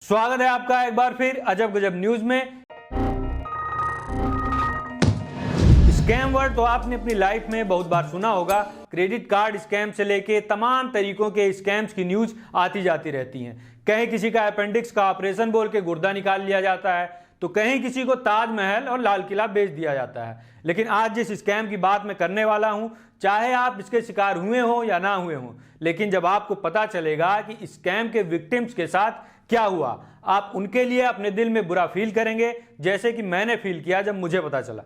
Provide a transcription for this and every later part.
स्वागत है आपका एक बार फिर अजब गजब न्यूज में। स्कैम वर्ड तो आपने अपनी लाइफ में बहुत बार सुना होगा। क्रेडिट कार्ड स्कैम से लेके तमाम तरीकों के स्कैम्स की न्यूज आती जाती रहती हैं। कहीं किसी का अपेंडिक्स का ऑपरेशन बोल के गुर्दा निकाल लिया जाता है, तो कहीं किसी को ताजमहल और लाल किला बेच दिया जाता है। लेकिन आज जिस स्कैम की बात मैं करने वाला हूं, चाहे आप इसके शिकार हुए हो या ना हुए हो, लेकिन जब आपको पता चलेगा कि स्कैम के विक्टिम्स के साथ क्या हुआ, आप उनके लिए अपने दिल में बुरा फील करेंगे, जैसे कि मैंने फील किया जब मुझे पता चला।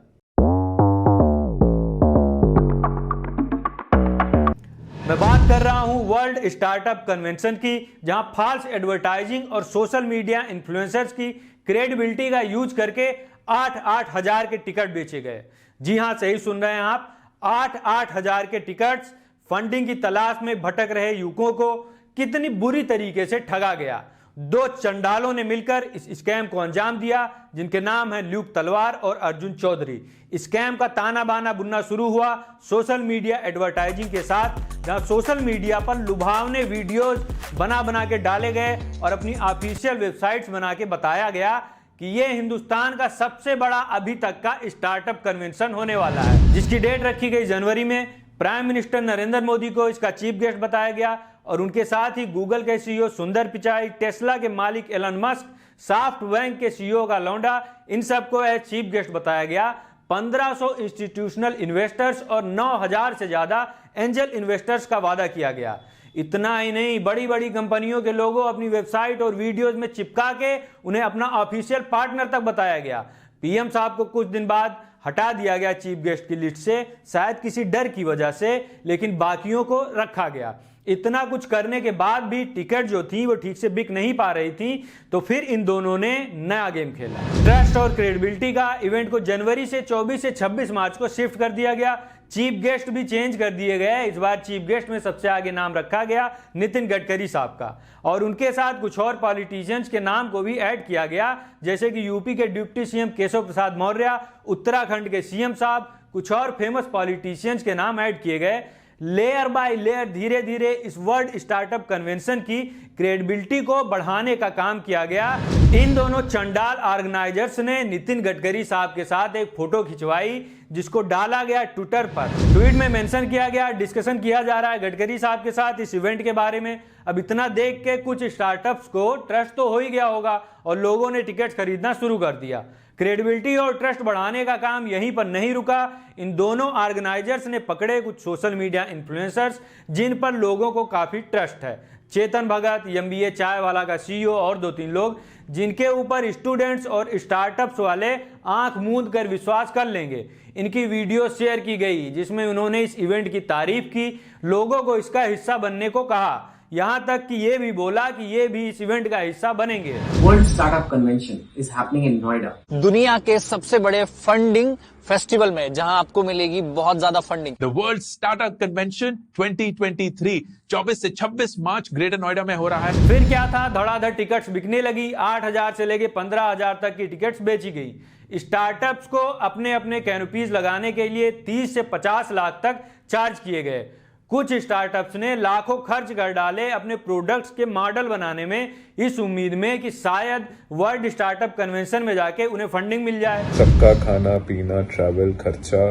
मैं बात कर रहा हूं वर्ल्ड स्टार्टअप कन्वेंशन की, जहां फॉल्स एडवर्टाइजिंग और सोशल मीडिया इन्फ्लुएंसर्स की क्रेडिबिलिटी का यूज करके 8-8 हजार के टिकट बेचे गए। जी हां, सही सुन रहे हैं आप, 8-8 हजार के टिकट्स फंडिंग की तलाश में भटक रहे युवकों को कितनी बुरी तरीके से ठगा गया। दो चंडालों ने मिलकर इस स्कैम को अंजाम दिया, जिनके नाम है ल्यूक तलवार और अर्जुन चौधरी। स्कैम का ताना बाना बुनना शुरू हुआ सोशल मीडिया एडवर्टाइजिंग के साथ, जहां सोशल मीडिया पर लुभावने वीडियोस बना के डाले गए और अपनी ऑफिशियल वेबसाइट्स बना के बताया गया कि यह हिंदुस्तान का सबसे बड़ा अभी तक का स्टार्टअप कन्वेंशन होने वाला है, जिसकी डेट रखी गई जनवरी में। प्राइम मिनिस्टर नरेंद्र मोदी को इसका चीफ गेस्ट बताया गया और उनके साथ ही गूगल के सीईओ सुंदर पिचाई, टेस्ला के मालिक एलन मस्क, सॉफ्टबैंक के सीईओ का लौंडा, इन सबको एज चीफ गेस्ट बताया गया। 1500 इंस्टीट्यूशनल इन्वेस्टर्स और 9000 से ज्यादा एंजल इन्वेस्टर्स का वादा किया गया। इतना ही नहीं, बड़ी बड़ी कंपनियों के लोगों अपनी वेबसाइट और वीडियोस में चिपका के उन्हें अपना ऑफिशियल पार्टनर तक बताया गया। पीएम साहब को कुछ दिन बाद हटा दिया गया चीफ गेस्ट की लिस्ट से, शायद किसी डर की वजह से, लेकिन बाकियों को रखा गया। इतना कुछ करने के बाद भी टिकट जो थी वो ठीक से बिक नहीं पा रही थी, तो फिर इन दोनों ने नया गेम खेला। ट्रस्ट और क्रेडिबिलिटी का इवेंट को जनवरी से 24 से 26 मार्च को शिफ्ट कर दिया गया। चीफ गेस्ट भी चेंज कर दिए गए। इस बार चीफ गेस्ट में सबसे आगे नाम रखा गया नितिन गडकरी साहब का, और उनके साथ कुछ और पॉलिटिशियंस के नाम को भी ऐड किया गया, जैसे कि यूपी के डिप्टी सीएम केशव प्रसाद मौर्य, उत्तराखंड के सीएम साहब, कुछ और फेमस पॉलिटिशियंस के नाम ऐड किए गए। लेयर बाय लेयर धीरे धीरे इस वर्ल्ड स्टार्टअप कन्वेंशन की क्रेडिबिलिटी को बढ़ाने का काम किया गया। इन दोनों चंडाल ऑर्गेनाइजर्स ने नितिन गडकरी साहब के साथ एक फोटो खिंचवाई, जिसको डाला गया ट्विटर पर। ट्वीट में मेंशन किया गया, डिस्कशन किया जा रहा है गडकरी साहब के साथ इस इवेंट के बारे में। अब इतना देख के कुछ स्टार्टअप्स को ट्रस्ट तो हो ही गया होगा और लोगों ने टिकट खरीदना शुरू कर दिया। क्रेडिबिलिटी और ट्रस्ट बढ़ाने का काम यहीं पर नहीं रुका। इन दोनों ऑर्गेनाइजर्स ने पकड़े कुछ सोशल मीडिया इन्फ्लुएंसर्स जिन पर लोगों को काफी ट्रस्ट है। चेतन भगत, एमबीए चाय वाला का सीईओ और 2-3 लोग, जिनके ऊपर स्टूडेंट्स और स्टार्टअप्स वाले आंख मूंद कर विश्वास कर लेंगे। इनकी वीडियो शेयर की गई जिसमें उन्होंने इस इवेंट की तारीफ की, लोगों को इसका हिस्सा बनने को कहा, यहां तक कि ये भी बोला कि ये भी इस इवेंट का हिस्सा बनेंगे। World startup convention is happening in Noida, दुनिया के सबसे बड़े फंडिंग फेस्टिवल में, जहां आपको मिलेगी बहुत ज्यादा funding. The world startup convention 2023 24 से 26 मार्च ग्रेटर नोएडा में हो रहा है। फिर क्या था, धड़ाधड़ टिकट्स बिकने लगी। 8000 से लेके 15000 तक की टिकट्स बेची गई। स्टार्टअप्स को अपने अपने कैनोपीज लगाने के लिए 30 से 50 लाख तक चार्ज किए गए। कुछ स्टार्टअप्स ने लाखों खर्च कर डाले अपने प्रोडक्ट्स के मॉडल बनाने में, इस उम्मीद में कि शायद वर्ल्ड स्टार्टअप कन्वेंशन में जाके उन्हें फंडिंग मिल जाए। सबका खाना पीना ट्रैवल खर्चा,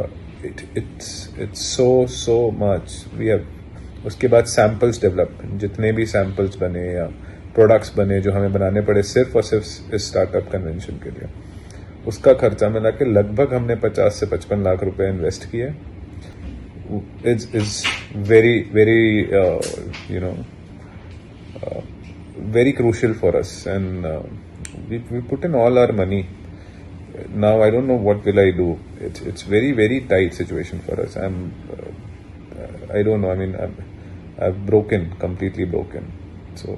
it's so much. We have, उसके बाद सैंपल्स डेवलप, जितने भी सैंपल्स बने या प्रोडक्ट्स बने जो हमें बनाने पड़े सिर्फ और सिर्फ इस स्टार्टअप कन्वेंशन के लिए, उसका खर्चा मिला के लगभग हमने 50 से 55 लाख रुपए इन्वेस्ट किए। is very very crucial for us, and we put in all our money. Now I don't know what will I do. It's very tight situation for us. I don't know, I mean I've completely broken. So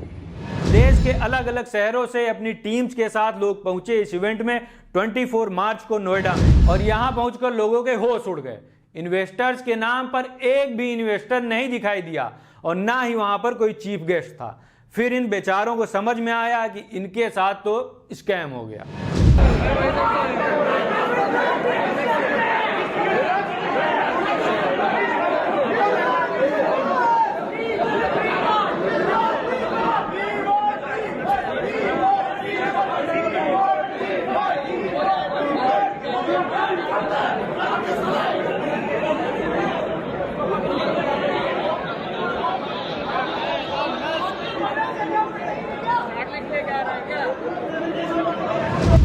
देश के अलग अलग शहरों से अपनी teams के साथ लोग पहुंचे इस इवेंट में 24 मार्च को नोएडा में, और यहां पहुंचकर लोगों के होश उड़ गए। इन्वेस्टर्स के नाम पर एक भी इन्वेस्टर नहीं दिखाई दिया और ना ही वहां पर कोई चीफ गेस्ट था। फिर इन बेचारों को समझ में आया कि इनके साथ तो स्कैम हो गया।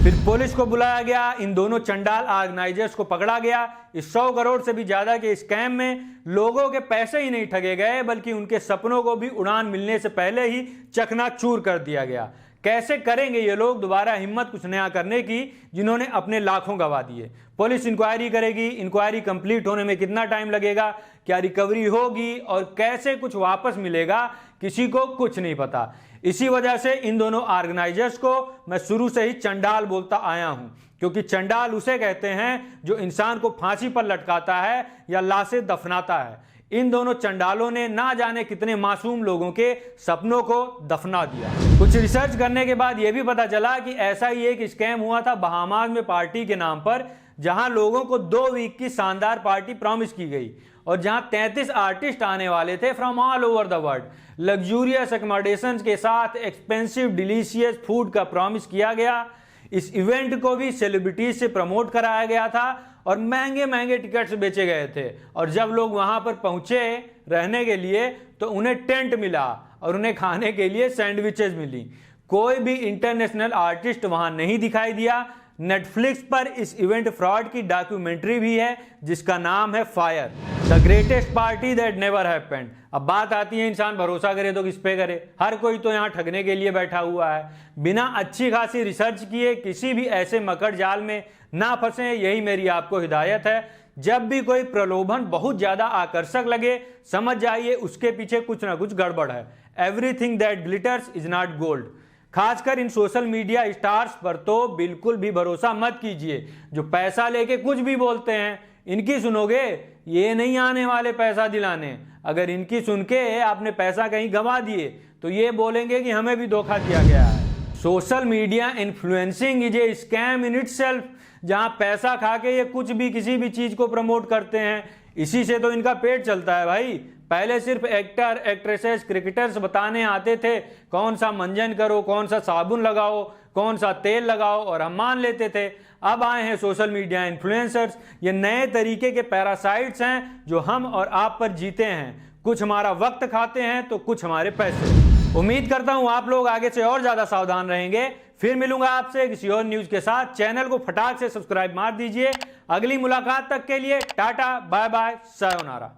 फिर पुलिस को बुलाया गया, इन दोनों चंडाल ऑर्गेनाइजर्स को पकड़ा गया। इस 100 करोड़ से भी ज्यादा के स्कैम में लोगों के पैसे ही नहीं ठगे गए, बल्कि उनके सपनों को भी उड़ान मिलने से पहले ही चकनाचूर कर दिया गया। कैसे करेंगे ये लोग दोबारा हिम्मत कुछ नया करने की, जिन्होंने अपने लाखों गंवा दिए। पुलिस इंक्वायरी करेगी, इंक्वायरी कंप्लीट होने में कितना टाइम लगेगा, क्या रिकवरी होगी और कैसे कुछ वापस मिलेगा, किसी को कुछ नहीं पता। इसी वजह से इन दोनों ऑर्गेनाइजर्स को मैं शुरू से ही चंडाल बोलता आया हूं, क्योंकि चंडाल उसे कहते हैं जो इंसान को फांसी पर लटकाता है या लाशें दफनाता है। इन दोनों चंडालों ने ना जाने कितने मासूम लोगों के सपनों को दफना दिया। कुछ रिसर्च करने के बाद यह भी पता चला कि ऐसा ही एक स्कैम हुआ था बहामास में पार्टी के नाम पर, जहां लोगों को 2 वीक की शानदार पार्टी प्रॉमिस की गई और जहां 33 आर्टिस्ट आने वाले थे from all over the world. Luxurious accommodation के साथ एक्सपेंसिव डिलीशियस फूड का प्रॉमिस किया गया। इस इवेंट को भी सेलिब्रिटीज से प्रमोट कराया गया था और महंगे महंगे टिकट्स बेचे गए थे। और जब लोग वहां पर पहुंचे रहने के लिए तो उन्हें टेंट मिला और उन्हें खाने के लिए सैंडविचेस मिली। कोई भी इंटरनेशनल आर्टिस्ट वहां नहीं दिखाई दिया। नेटफ्लिक्स पर इस इवेंट फ्रॉड की डॉक्यूमेंट्री भी है जिसका नाम है fire, the greatest party that never happened. अब बात आती है इंसान भरोसा करे तो किस पे करे। हर कोई तो यहाँ ठगने के लिए बैठा हुआ है। बिना अच्छी खासी रिसर्च किए किसी भी ऐसे मकड़ जाल में ना फंसे, यही मेरी आपको हिदायत है। जब भी कोई प्रलोभन बहुत ज्यादा आकर्षक लगे, समझ जाइए उसके पीछे कुछ ना कुछ गड़बड़ है। Everything that glitters is not gold. खासकर इन सोशल मीडिया स्टार्स पर तो बिल्कुल भी भरोसा मत कीजिए, जो पैसा लेके कुछ भी बोलते हैं। इनकी सुनोगे, ये नहीं आने वाले पैसा दिलाने। अगर इनकी सुन के आपने पैसा कहीं गंवा दिए तो ये बोलेंगे कि हमें भी धोखा दिया गया है। Social media influencing is a scam in itself, जहां पैसा खा के ये कुछ भी किसी भी चीज को प्रमोट करते हैं। इसी से तो इनका पेट चलता है भाई। पहले सिर्फ एक्टर, एक्ट्रेसेस, क्रिकेटर्स बताने आते थे कौन सा मंजन करो, कौन सा साबुन लगाओ, कौन सा तेल लगाओ, और हम मान लेते थे। अब आए हैं सोशल मीडिया इन्फ्लुएंसर्स। ये नए तरीके के पैरासाइट्स हैं जो हम और आप पर जीते हैं। कुछ हमारा वक्त खाते हैं तो कुछ हमारे पैसे। उम्मीद करता हूं आप लोग आगे से और ज्यादा सावधान रहेंगे। फिर मिलूंगा आपसे किसी और न्यूज के साथ। चैनल को फटाक से सब्सक्राइब मार दीजिए। अगली मुलाकात तक के लिए टाटा, बाय बाय, सायोनारा।